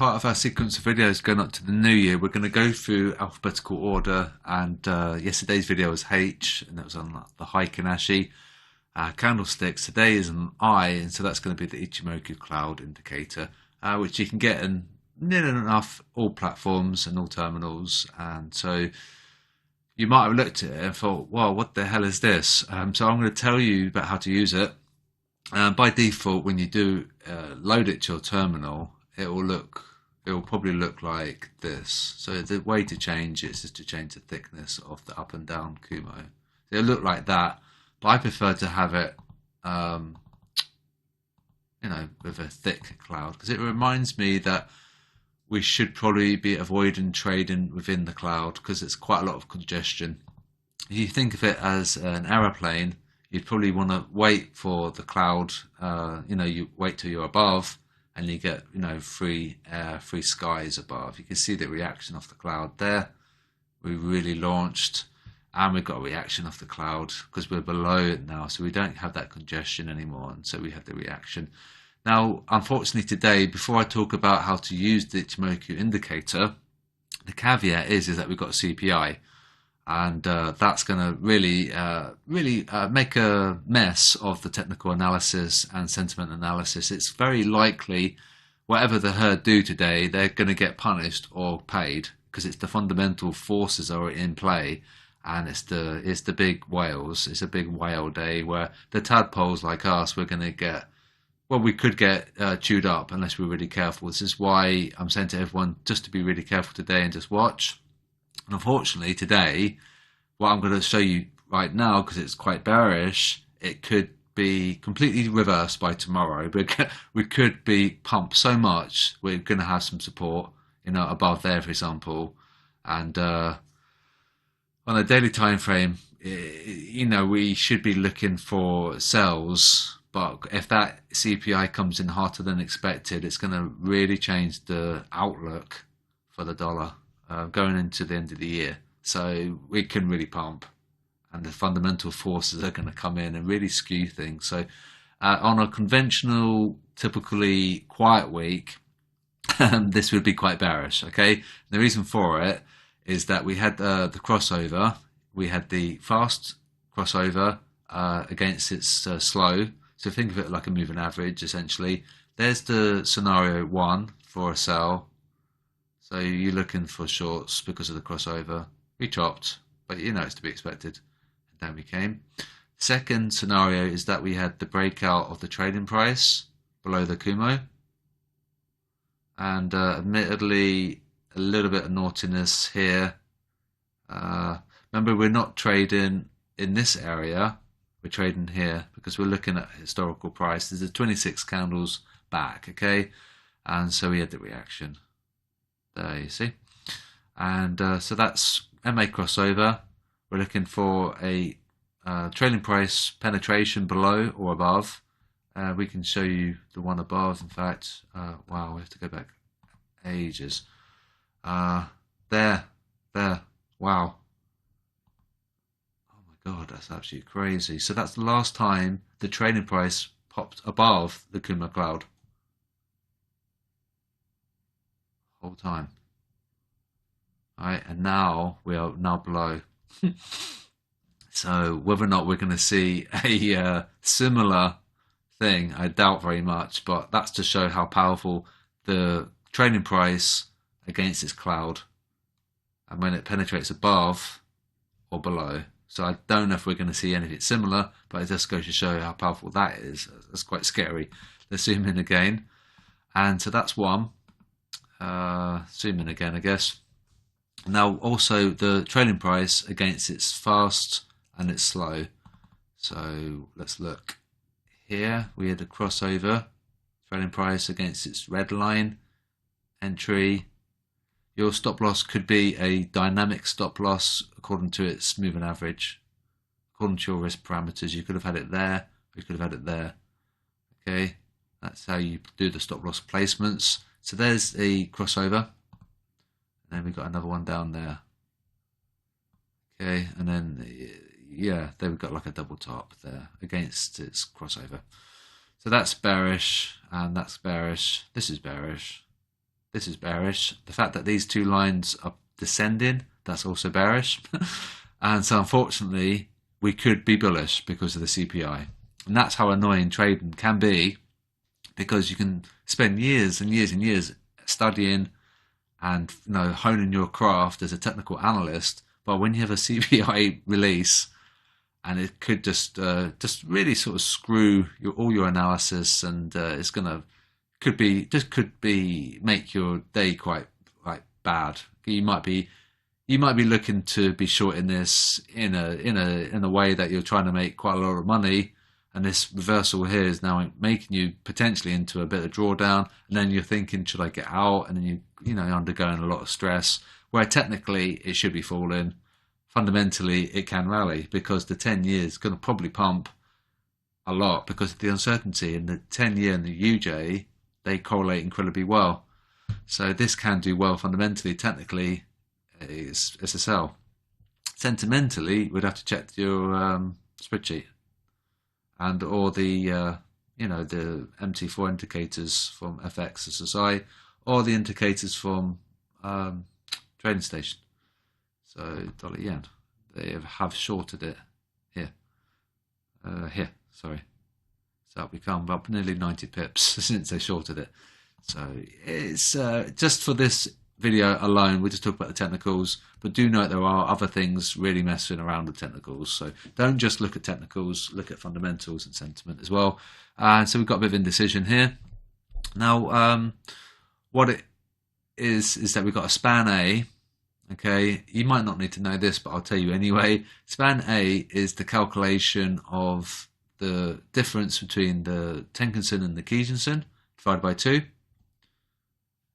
part of our sequence of videos going up to the new year, we're going to go through alphabetical order, and yesterday's video was H, and that was on the Heikin-Ashi candlesticks. Today is an I, and so that's going to be the Ichimoku Cloud indicator, which you can get in nearly enough all platforms and all terminals. And so you might have looked at it and thought, well, what the hell is this? So I'm going to tell you about how to use it. By default, when you do load it to your terminal, it will probably look like this. So the way to change it is just to change the thickness of the up and down Kumo. It'll look like that, but I prefer to have it, with a thick cloud, because it reminds me that we should probably be avoiding trading within the cloud because it's quite a lot of congestion. If you think of it as an aeroplane, you'd probably want to wait for the cloud. You wait till you're above, and you get free air, free skies above. You can see the reaction off the cloud there. We really launched, and we've got a reaction off the cloud because we're below it now, so we don't have that congestion anymore, and so we have the reaction. Now, unfortunately today, before I talk about how to use the Ichimoku indicator, the caveat is that we've got CPI, and that's going to really make a mess of the technical analysis and sentiment analysis. It's very likely whatever the herd do today, they're going to get punished or paid, because it's the fundamental forces are in play, and it's the big whales. It's a big whale day where the tadpoles like us, we're going to get, well, we could get chewed up unless we're really careful. This is why I'm saying to everyone just to be really careful today and just watch. And unfortunately today, what I'm going to show you right now, because it's quite bearish, it could be completely reversed by tomorrow. We could be pumped so much, we're going to have some support, above there, for example. And on a daily time frame, we should be looking for sells. But if that CPI comes in hotter than expected, it's going to really change the outlook for the dollar going into the end of the year. So we can really pump, and the fundamental forces are going to come in and really skew things. So on a conventional, typically quiet week, this would be quite bearish. Okay, the reason for it is that we had the crossover. We had the fast crossover against its slow. So think of it like a moving average, essentially. There's the scenario 1 for a sell. So you're looking for shorts because of the crossover. We chopped, but it's to be expected. And down we came. Second scenario is that we had the breakout of the trading price below the Kumo. And admittedly, a little bit of naughtiness here. Remember, we're not trading in this area. We're trading here because we're looking at historical price. There's a 26 candles back, okay? And so we had the reaction. There, you see? And so that's MA crossover. We're looking for a trailing price penetration below or above. We can show you the one above, in fact. Wow, we have to go back ages. There, wow. God, that's absolutely crazy. So that's the last time the trading price popped above the Kumo cloud. Whole time. All right, and now we are now below. So whether or not we're going to see a similar thing, I doubt very much, but that's to show how powerful the trading price against its cloud, and when it penetrates above or below. So I don't know if we're going to see anything similar, but it just goes to show how powerful that is. That's quite scary. Let's zoom in again. And so that's one. Zoom in again, I guess. Now also the trading price against its fast and its slow. So let's look here. We had a crossover. Trading price against its red line. Entry. Your stop loss could be a dynamic stop loss according to its moving average. According to your risk parameters, you could have had it there, you could have had it there. Okay, that's how you do the stop loss placements. So there's a crossover. And then we've got another one down there. Okay, and then, yeah, there we've got like a double top there against its crossover. So that's bearish, and that's bearish. This is bearish. this is bearish. The fact that these two lines are descending, that's also bearish. And so unfortunately, we could be bullish because of the CPI. And that's how annoying trading can be, because you can spend years and years and years studying and honing your craft as a technical analyst, but when you have a CPI release, and it could just really sort of screw all your analysis, and it's could be make your day quite bad. You might be looking to be short in this in a way that you're trying to make quite a lot of money, and this reversal here is now making you potentially into a bit of drawdown, and then you're thinking, should I get out? And then you're undergoing a lot of stress, where technically it should be falling. Fundamentally, it can rally, because the 10-year is going to probably pump a lot because of the uncertainty. And the 10-year and the UJ, they correlate incredibly well. So this can do well fundamentally. Technically, it's a sell. Sentimentally, we'd have to check your spreadsheet or the the MT4 indicators from FX SSI, or the indicators from Trading Station. So dollar yen, they have shorted it here. Sorry. So that'll become up nearly 90 pips since they shorted it. So it's just for this video alone, we just talk about the technicals, but do note there are other things really messing around with technicals. So don't just look at technicals, look at fundamentals and sentiment as well. So we've got a bit of indecision here. Now, what it is that we've got a span A. Okay, you might not need to know this, but I'll tell you anyway. Span A is the calculation of the difference between the Tenkan-sen and the Kijun-sen divided by 2.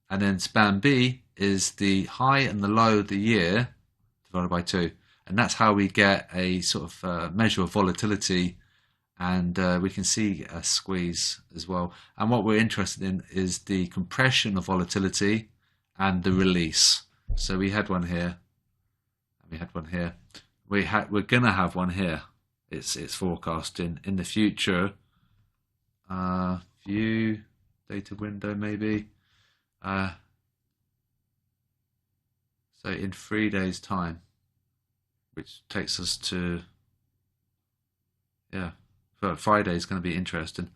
And then span B is the high and the low of the year divided by 2. And that's how we get a sort of measure of volatility, and we can see a squeeze as well. And what we're interested in is the compression of volatility and the release. So we had one here, we had one here. We're gonna have one here. It's forecasting in the future. View data window maybe. So in 3 days' time, which takes us to Friday is going to be interesting.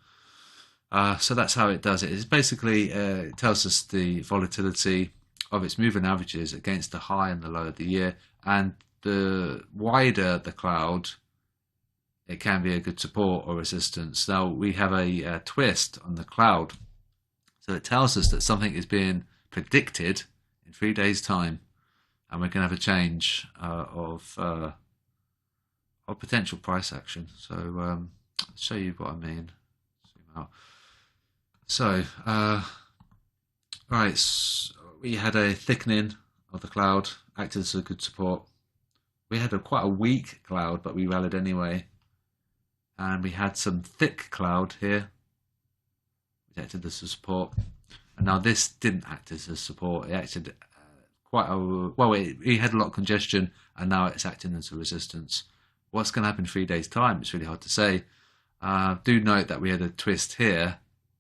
So that's how it does it. It's basically it tells us the volatility of its moving averages against the high and the low of the year, and the wider the cloud, it can be a good support or resistance. Now we have a twist on the cloud, so it tells us that something is being predicted in 3 days' time, and we're going to have a change of potential price action. So I'll show you what I mean. Zoom out. So right. We had a thickening of the cloud, acted as a good support. We had quite a weak cloud, but we rallied anyway. And we had some thick cloud here, which acted as a support. And now this didn't act as a support. It acted it had a lot of congestion, and now it's acting as a resistance. What's going to happen in 3 days' time? It's really hard to say. Do note that we had a twist here,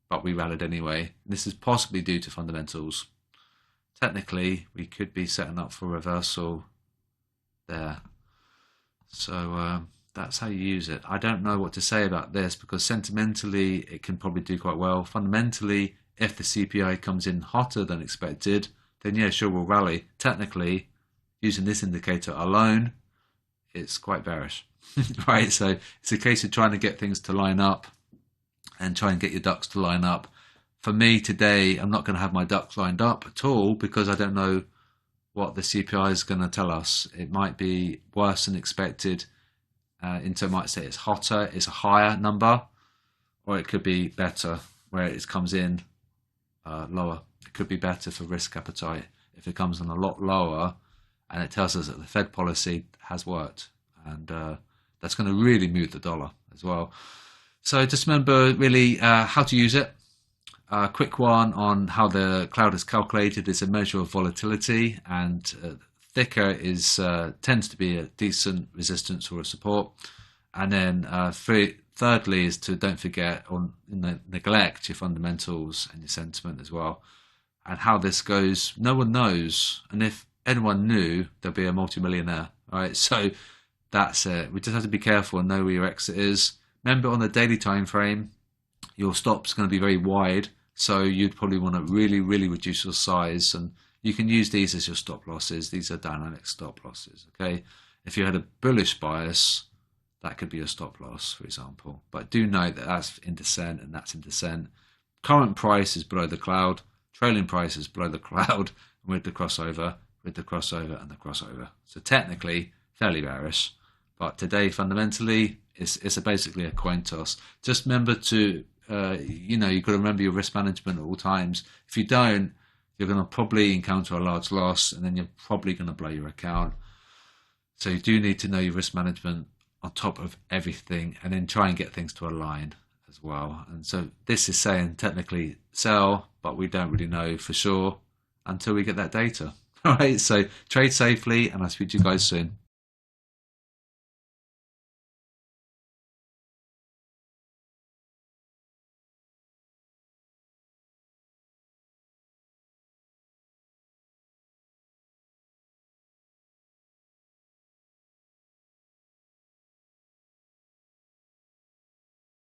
but we rallied anyway. This is possibly due to fundamentals. Technically, we could be setting up for reversal there. So that's how you use it. I don't know what to say about this, because sentimentally it can probably do quite well. Fundamentally, if the CPI comes in hotter than expected, then yeah, sure, we'll rally. Technically, using this indicator alone, it's quite bearish. Right? So it's a case of trying to get things to line up and try and get your ducks to line up. For me today, I'm not going to have my ducks lined up at all, because I don't know what the CPI is going to tell us. It might be worse than expected. Intel might say it's hotter, it's a higher number, or it could be better, where it comes in lower. It could be better for risk appetite if it comes in a lot lower, and it tells us that the Fed policy has worked, and that's going to really move the dollar as well. So just remember really how to use it. A quick one on how the cloud is calculated is a measure of volatility, and thicker is tends to be a decent resistance or a support. And then thirdly is to don't forget or neglect your fundamentals and your sentiment as well. And how this goes, no one knows. And if anyone knew, there'll be a multimillionaire, right? So that's it. We just have to be careful and know where your exit is. Remember, on the daily time frame, your stop's going to be very wide, so you'd probably want to really, really reduce your size, and you can use these as your stop losses. These are dynamic stop losses, okay? If you had a bullish bias, that could be a stop loss, for example. But do note that that's in descent and that's in descent. Current price is below the cloud, trailing price is below the cloud, and with the crossover, and the crossover. So technically, fairly bearish. But today, fundamentally, it's basically a coin toss. Just remember to, you've got to remember your risk management at all times. If you don't, you're going to probably encounter a large loss, and then you're probably going to blow your account. So you do need to know your risk management on top of everything, and then try and get things to align as well. And so this is saying technically sell, but we don't really know for sure until we get that data. All right, so trade safely, and I'll speak to you guys soon.